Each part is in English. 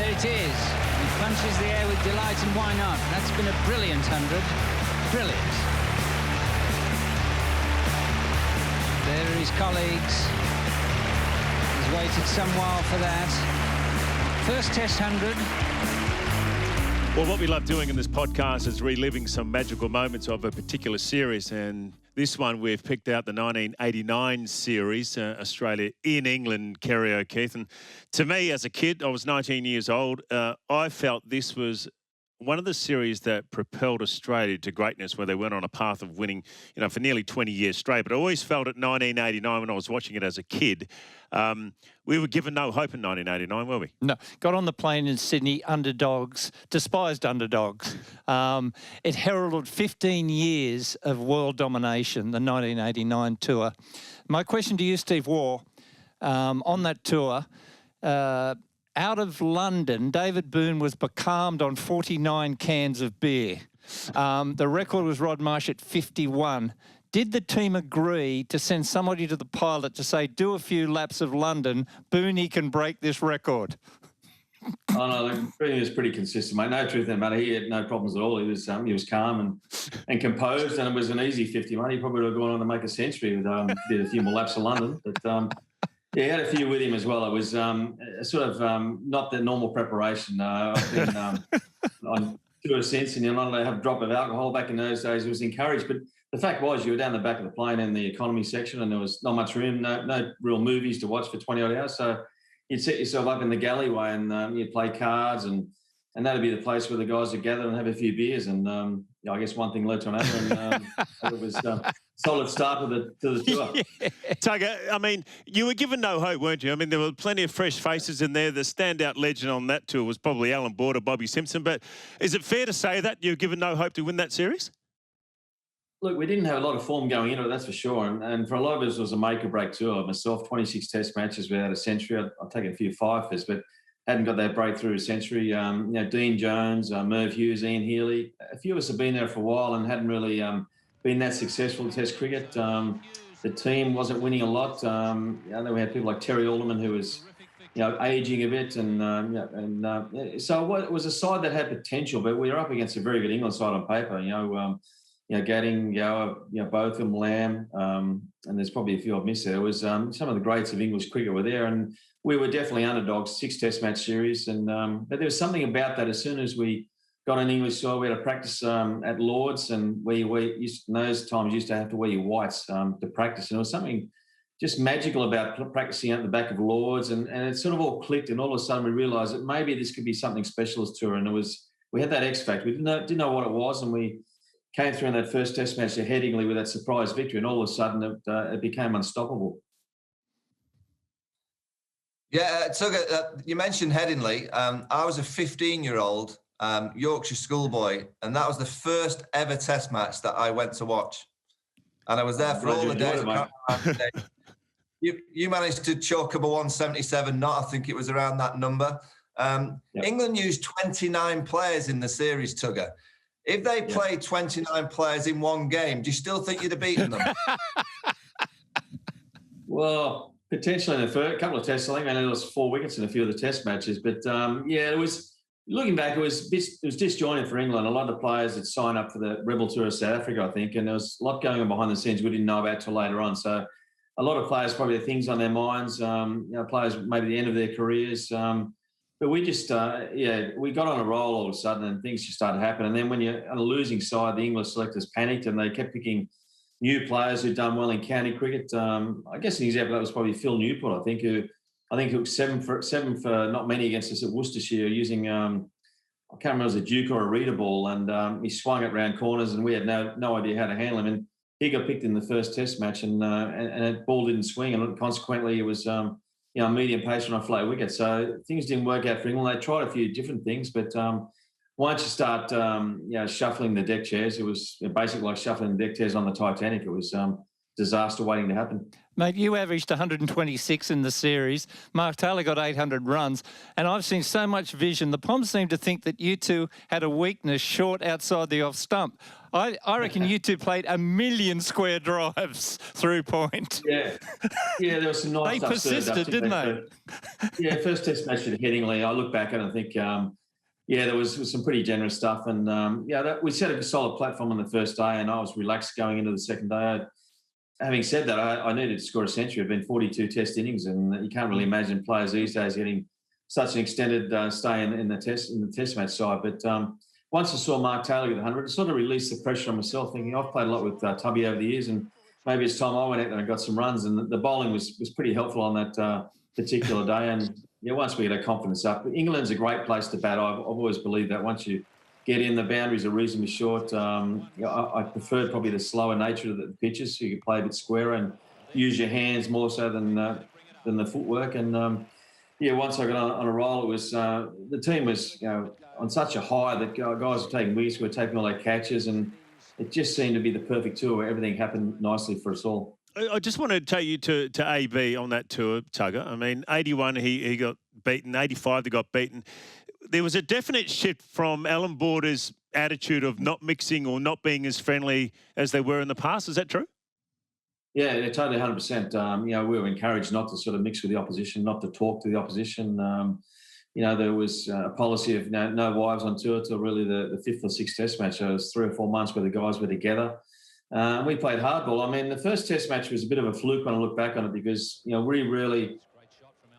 There it is. He punches the air with delight, and why not? That's been a brilliant 100. Brilliant. There are his colleagues. He's waited some while for that. First Test 100. Well, what we love doing in this podcast is reliving some magical moments of a particular series, and this one we've picked out the 1989 series, Australia in England, Kerry O'Keefe. And to me, as a kid, I was 19 years old, I felt this was one of the series that propelled Australia to greatness, where they went on a path of winning, for nearly 20 years straight. But I always felt at 1989, when I was watching it as a kid, we were given no hope in 1989, were we? No. Got on the plane in Sydney, underdogs, despised underdogs. It heralded 15 years of world domination, the 1989 tour. My question to you, Steve Waugh, on that tour, out of London, David Boone was becalmed on 49 cans of beer. The record was Rod Marsh at 51. Did the team agree to send somebody to the pilot to say, do a few laps of London, Boone can break this record? Oh, no, Boone was pretty consistent, mate. No truth in the matter. He had no problems at all. He was calm and composed, and it was an easy 50, mate. He probably would have gone on to make a century with did a few more laps of London. But yeah, he had a few with him as well. It was sort of not the normal preparation. I've been on tour since, and you're not allowed to have a drop of alcohol. Back in those days, it was encouraged. But the fact was, you were down the back of the plane in the economy section, and there was not much room, no real movies to watch for 20-odd hours. So you'd set yourself up in the galleyway, and you'd play cards, and that'd be the place where the guys would gather and have a few beers. And I guess one thing led to another, and it was solid start to the tour. Yeah. Tugger, I mean, you were given no hope, weren't you? I mean, there were plenty of fresh faces in there. The standout legend on that tour was probably Alan Border, Bobby Simpson. But is it fair to say that you were given no hope to win that series? Look, we didn't have a lot of form going into it, that's for sure. And for a lot of us, it was a make-or-break tour. Myself, 26 Test matches without a century. I've taken a few fifers, but hadn't got that breakthrough century. Dean Jones, Merv Hughes, Ian Healy. A few of us have been there for a while and hadn't really been that successful in Test cricket. The team wasn't winning a lot. Then we had people like Terry Alderman, who was, aging a bit, so it was a side that had potential, but we were up against a very good England side on paper. Gadding, Gower, Botham, Lamb, and there's probably a few I've missed there. It was some of the greats of English cricket were there, and we were definitely underdogs, 6 Test match series. But there was something about that. As soon as we got an English side, we had to practice at Lords, and we used, in those times, used to have to wear your whites to practice. And there was something just magical about practicing at the back of Lords, and it sort of all clicked, and all of a sudden we realised that maybe this could be something special as tour. And we had that X factor. We didn't know what it was, and we came through in that first Test match at Headingley with that surprise victory, and all of a sudden it became unstoppable. Yeah, you mentioned Headingley. I was a 15-year-old Yorkshire schoolboy, and that was the first ever Test match that I went to watch. And I was there for all the days. You managed to chalk up a 177 knot. I think it was around that number. Yep. England used 29 players in the series, Tugger. If they played 29 players in one game, do you still think you'd have beaten them? Well, potentially in the first couple of tests. I think there was 4 wickets in a few of the Test matches. But, it was, looking back, it was disjointed for England. A lot of the players had signed up for the Rebel Tour of South Africa, I think, and there was a lot going on behind the scenes we didn't know about till later on. So a lot of players probably had things on their minds, players maybe the end of their careers. But we just, we got on a roll all of a sudden, and things just started happening. And then when you're on a losing side, the English selectors panicked, and they kept picking new players who'd done well in county cricket. I guess an example of that was probably Phil Newport, I think, who took seven for not many against us at Worcestershire using, I can't remember if it was a Duke or a Reader ball, and he swung it round corners, and we had no idea how to handle him. And he got picked in the first Test match, and that ball didn't swing, and consequently it was medium pace on a flat wicket. So things didn't work out for England. They tried a few different things, but once you start, shuffling the deck chairs, it was basically like shuffling the deck chairs on the Titanic. It was disaster waiting to happen. Mate, you averaged 126 in the series. Mark Taylor got 800 runs. And I've seen so much vision. The Poms seem to think that you two had a weakness short outside the off stump. I reckon you two played 1 million square drives through point. Yeah, there was some nice They stuff served up, persisted, didn't they? Yeah, first test match at Headingley, I look back and I think, there was some pretty generous stuff. And, we set a solid platform on the first day and I was relaxed going into the second day. Having said that, I needed to score a century. I've been 42 test innings and you can't really imagine players these days getting such an extended stay in the test match side. But once I saw Mark Taylor get the 100, it sort of released the pressure on myself, thinking I've played a lot with Tubby over the years and maybe it's time I went out there and got some runs. And the bowling was pretty helpful on that particular day. And once we get our confidence up, England's a great place to bat. I've always believed that once you get in, the boundaries are reasonably short. I preferred probably the slower nature of the pitches, so you could play a bit squarer and use your hands more so than the footwork. And once I got on a roll, it was the team was on such a high that guys were taking wickets, were taking all their catches, and it just seemed to be the perfect tour where everything happened nicely for us all. I just want to take you to AB on that tour, Tugger. I mean, 81 he got beaten, 85 they got beaten. There was a definite shift from Alan Border's attitude of not mixing or not being as friendly as they were in the past. Is that true? Yeah, totally 100%. We were encouraged not to sort of mix with the opposition, not to talk to the opposition. There was a policy of no wives on tour till really the fifth or sixth test match. So it was 3 or 4 months where the guys were together. We played hardball. I mean, the first test match was a bit of a fluke when I look back on it because, we really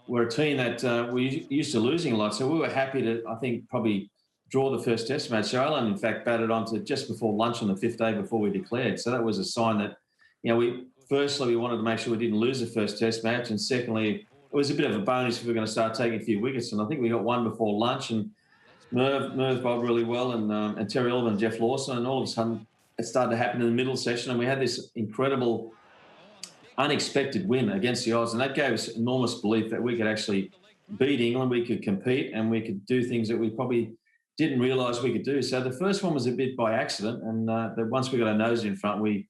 were a team that we used to losing a lot. So we were happy to, I think, probably draw the first test match. So Alan, in fact, batted on to just before lunch on the 5th day before we declared. So that was a sign that, we wanted to make sure we didn't lose the first test match. And secondly, it was a bit of a bonus if we were going to start taking a few wickets. And I think we got one before lunch and Merv bowled really well and Terry Oliver and Jeff Lawson. And all of a sudden it started to happen in the middle session. And we had this incredible unexpected win against the Aussies. And that gave us enormous belief that we could actually beat England, we could compete and we could do things that we probably didn't realise we could do. So the first one was a bit by accident. And once we got our nose in front, we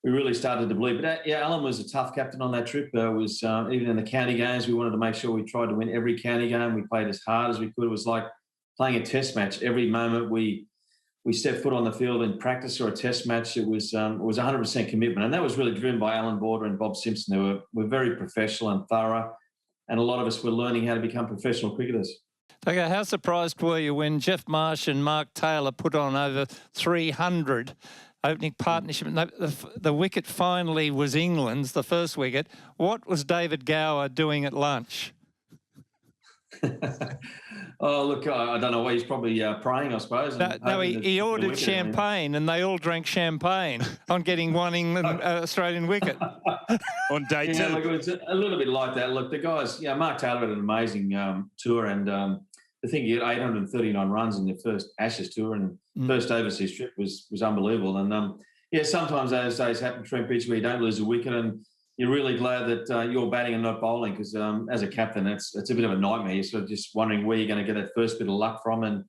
really started to believe. But Alan was a tough captain on that trip. Even in the county games, we wanted to make sure we tried to win every county game. We played as hard as we could. It was like playing a test match. Every moment we stepped foot on the field in practice or a test match, it was 100% commitment. And that was really driven by Alan Border and Bob Simpson, who were very professional and thorough. And a lot of us were learning how to become professional cricketers. Okay, how surprised were you when Jeff Marsh and Mark Taylor put on over 300 opening partnership? The wicket finally was England's, the first wicket. What was David Gower doing at lunch? Oh, look, I don't know why. He's probably praying, I suppose. He ordered champagne and they all drank champagne on getting one England Australian wicket. On day two. Look, it was a little bit like that. Look, the guys, Mark Taylor had an amazing tour and I think he had 839 runs in the first Ashes tour and first overseas trip was unbelievable. And, sometimes those days happen, Trent Pitch, where you don't lose a wicket and you're really glad that you're batting and not bowling because as a captain, it's a bit of a nightmare. You're sort of just wondering where you're going to get that first bit of luck from. And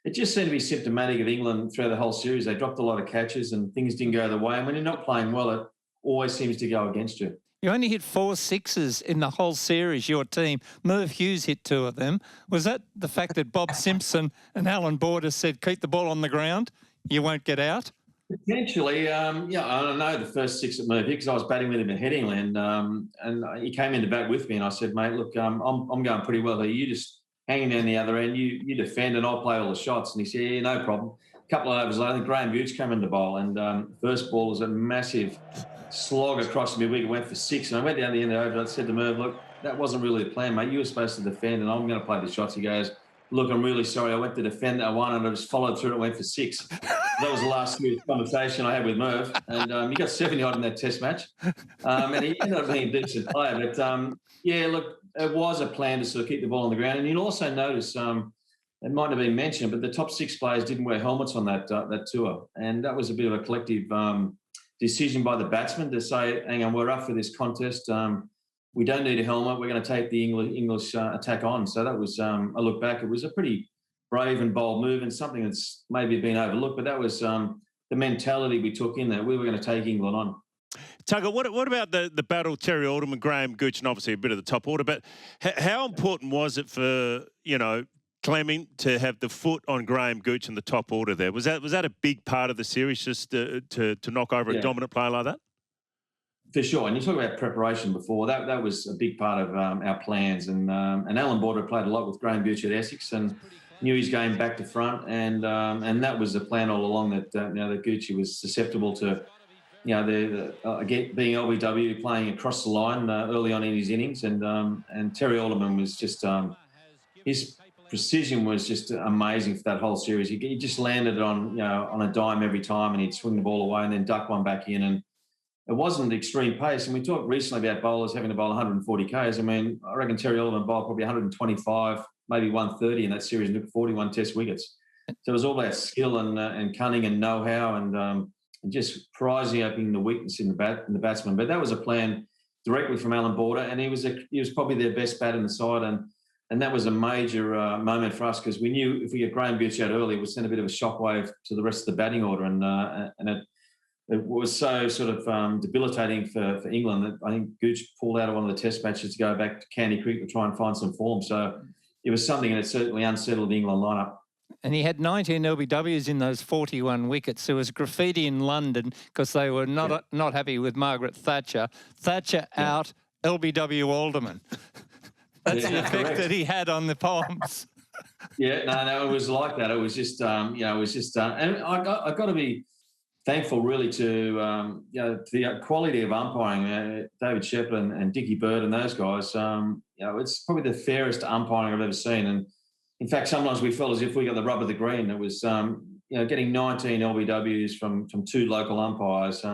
it just seemed to be symptomatic of England throughout the whole series. They dropped a lot of catches and things didn't go their way. And when you're not playing well, it always seems to go against you. You only hit 4 sixes in the whole series, your team. Merv Hughes hit 2 of them. Was that the fact that Bob Simpson and Alan Border said, keep the ball on the ground, you won't get out? Potentially, I don't know the first 6 at Merv because I was batting with him at Headingley and he came in to bat with me and I said, mate, look, I'm going pretty well here. You just hanging down the other end, you defend and I'll play all the shots. And he said, yeah, no problem. A couple of overs later, Graham Butch came in to bowl and first ball was a massive slog across the wicket, went for 6. And I went down the end of the over. I said to Merv, look, that wasn't really the plan, mate. You were supposed to defend and I'm going to play the shots. He goes, look, I'm really sorry. I went to defend that one and I just followed through and went for 6. That was the last conversation I had with Merv. And he got 70-odd in that test match. And he ended up being a decent player. But, look, it was a plan to sort of keep the ball on the ground. And you'll also notice, it might have been mentioned, but the top 6 players didn't wear helmets on that tour. And that was a bit of a collective decision by the batsmen to say, hang on, we're up for this contest. We don't need a helmet. We're going to take the English attack on. So that was, I look back, it was a pretty brave and bold move and something that's maybe been overlooked. But that was the mentality we took in there. We were going to take England on. Tugger, what about the battle, Terry Alderman, Graham Gooch, and obviously a bit of the top order, but how important was it for, Clemming to have the foot on Graham Gooch in the top order there? Was that a big part of the series, just to knock over a dominant player like that? For sure. And you talk about preparation before. That was a big part of our plans. And Alan Border played a lot with Graham Gooch at Essex and knew his game back to front. And that was the plan all along, that that Gucci was susceptible to again, being LBW, playing across the line early on in his innings, and Terry Alderman was just his precision was just amazing for that whole series. He just landed on a dime every time, and he'd swing the ball away and then duck one back in, and it wasn't extreme pace. And we talked recently about bowlers having to bowl 140 Ks. I mean, I reckon Terry Alderman bowled probably 125, maybe 130 in that series, and took 41 Test wickets. So it was all about skill and cunning and know-how, and just prizing opening the weakness in the batsman. But that was a plan directly from Alan Border, and he was probably their best bat in the side, and that was a major moment for us, because we knew if we get Graham Gooch out early, it would send a bit of a shockwave to the rest of the batting order, and it was so sort of debilitating for England that I think Gooch pulled out of one of the Test matches to go back to county cricket to try and find some form. So it was something that certainly unsettled the England lineup. And he had 19 LBWs in those 41 wickets. There was graffiti in London because they were not happy with Margaret Thatcher. Thatcher out, LBW Alderman. That's the effect correct. that he had on the poems. No, it was like that. It was just, and I got to be thankful really to the quality of umpiring. David Shepherd and Dickie Bird and those guys. It's probably the fairest umpiring I've ever seen. And in fact, sometimes we felt as if we got the rub of the green. It was, getting 19 LBWs from two local umpires.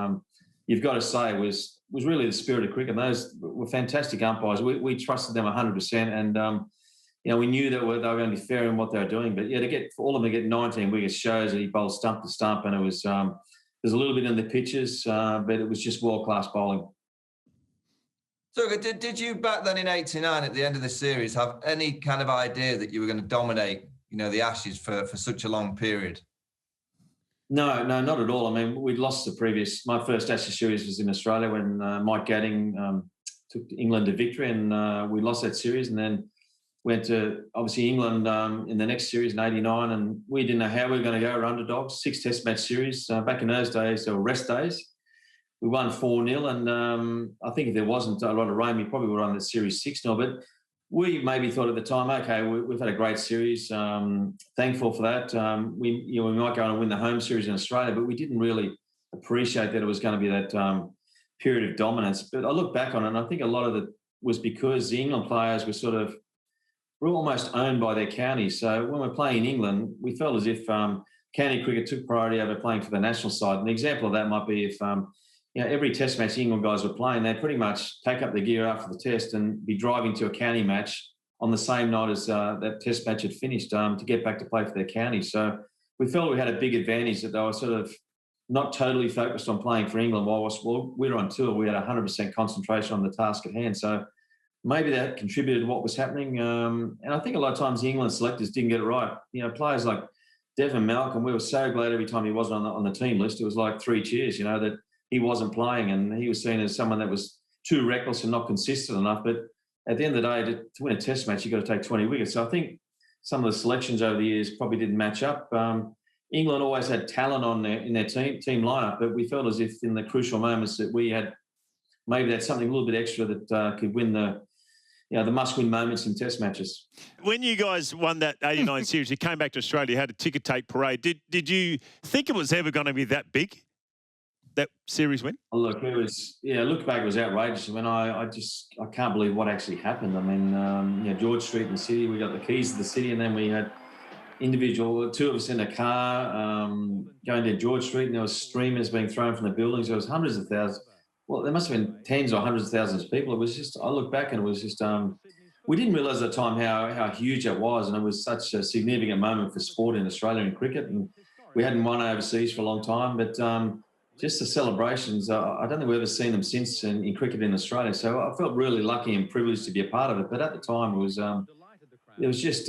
You've got to say was really the spirit of cricket. Those were fantastic umpires. We trusted them 100%, and we knew that they were going to be fair in what they were doing. But to get for all of them to get 19 wickets shows that he bowled stump to stump, and it was there's a little bit in the pitches, but it was just world class bowling. So did you back then in '89 at the end of the series have any kind of idea that you were going to dominate, the Ashes for such a long period? No, not at all. I mean, we'd lost my first Ashes series was in Australia when Mike Gadding took England to victory, and we lost that series, and then went to obviously England in the next series in '89, and we didn't know how we were going to go. We're underdogs, 6 Test match series. Back in those days, there were rest days. We won 4-0, and I think if there wasn't a lot of rain, we probably would have won the series 6-0. But we maybe thought at the time, okay, we've had a great series. Thankful for that. We might go on and win the home series in Australia, but we didn't really appreciate that it was going to be that period of dominance. But I look back on it, and I think a lot of it was because the England players were almost owned by their counties. So when we're playing in England, we felt as if county cricket took priority over playing for the national side. An example of that might be if every Test match the England guys were playing, they'd pretty much pack up their gear after the Test and be driving to a county match on the same night as that Test match had finished to get back to play for their county. So we felt we had a big advantage that they were sort of not totally focused on playing for England whilst we were on tour. We had 100% concentration on the task at hand. So maybe that contributed to what was happening. And I think a lot of times the England selectors didn't get it right. Players like Devon Malcolm, we were so glad every time he wasn't on the team list. It was like 3 cheers, that he wasn't playing, and he was seen as someone that was too reckless and not consistent enough. But at the end of the day, to win a Test match, you've got to take 20 wickets. So I think some of the selections over the years probably didn't match up. England always had talent in their team lineup, but we felt as if in the crucial moments that we had maybe that's something a little bit extra that could win the must-win moments in Test matches. When you guys won that '89 series, you came back to Australia, had a ticker tape parade. Did you think it was ever going to be that big? That series win? Look, look back, it was outrageous. I mean, I can't believe what actually happened. I mean, George Street in the city, we got the keys to the city, and then we had two of us in a car going to George Street, and there was streamers being thrown from the buildings. There was hundreds of thousands. Well, there must have been tens or hundreds of thousands of people. It was just, I look back and it was just, we didn't realise at the time how huge it was, and it was such a significant moment for sport in Australia and cricket. And we hadn't won overseas for a long time, but just the celebrations, I don't think we've ever seen them since in cricket in Australia. So I felt really lucky and privileged to be a part of it. But at the time, it was just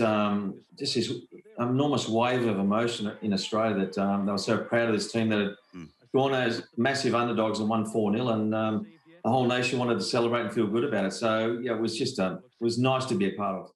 this enormous wave of emotion in Australia that they were so proud of this team that gone as massive underdogs and won 4-0, and the whole nation wanted to celebrate and feel good about it. So yeah, it was just it was nice to be a part of.